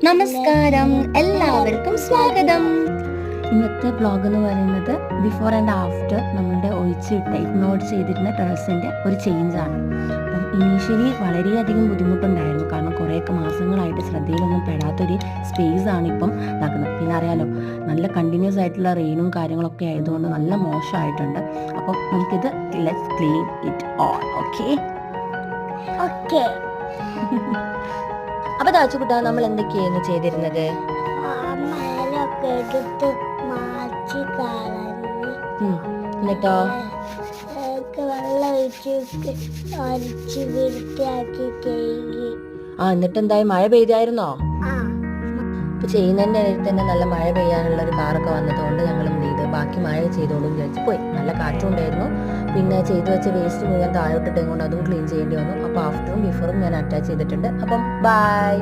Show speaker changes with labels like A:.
A: നമസ്കാരം, എല്ലാവർക്കും സ്വാഗതം.
B: ഇന്നത്തെ വ്ളോഗ് എന്ന് പറയുന്നത് ബിഫോർ ആൻഡ് ആഫ്റ്റർ നമ്മളുടെ ഒഴിച്ചിട്ട് ഇഗ്നോർ ചെയ്തിരുന്ന ഡ്രസ്സിൻ്റെ ഒരു ചേഞ്ചാണ്. അപ്പം ഇനീഷ്യലി വളരെയധികം ബുദ്ധിമുട്ടുണ്ടായിരുന്നു, കാരണം കുറേയൊക്കെ മാസങ്ങളായിട്ട് ശ്രദ്ധയിലൊന്നും പെടാത്തൊരു സ്പേസാണ് ഇപ്പം നടക്കുന്നത്. പിന്നെ അറിയാലോ, നല്ല കണ്ടിന്യൂസ് ആയിട്ടുള്ള റെയിനും കാര്യങ്ങളൊക്കെ ആയതുകൊണ്ട് നല്ല മോശമായിട്ടുണ്ട്. അപ്പം നമുക്കിത് let's clean it all. Okay
A: okay,
B: അപ്പോൾ താച്ചുകുട്ടാ, നമ്മൾ എന്തൊക്കെയായിരുന്നു ചെയ്തിരുന്നത്?
A: മേലൊക്കെ എടുത്ത് മാറ്റി കളഞ്ഞ്
B: എന്നിട്ടോ
A: വെള്ളം ഒഴിച്ച് അരിച്ച് വൃത്തിയാക്കി കഴുകി.
B: എന്നിട്ട് എന്തായി, മഴ പെയ്തായിരുന്നോ? ഇപ്പൊ ചെയ്യുന്നതിൻ്റെ ഇടയിൽ തന്നെ നല്ല മഴ പെയ്യാനുള്ള ഒരു കാറൊക്കെ വന്നതുകൊണ്ട് ഞങ്ങൾ എന്ത് ചെയ്ത് ബാക്കി മഴ ചെയ്തോളും വിചാരിച്ച് പോയി. നല്ല കാറ്റും ഉണ്ടായിരുന്നു. പിന്നെ ചെയ്തു വെച്ച വേസ്റ്റ് മുഴുവൻ താഴോട്ടിട്ടേ കൊണ്ട് അതും ക്ലീൻ ചെയ്യേണ്ടി വന്നു. അപ്പോൾ ആഫ്റ്ററും ബിഫോറും ഞാൻ അറ്റാച്ച് ചെയ്തിട്ടുണ്ട്. അപ്പം ബൈ.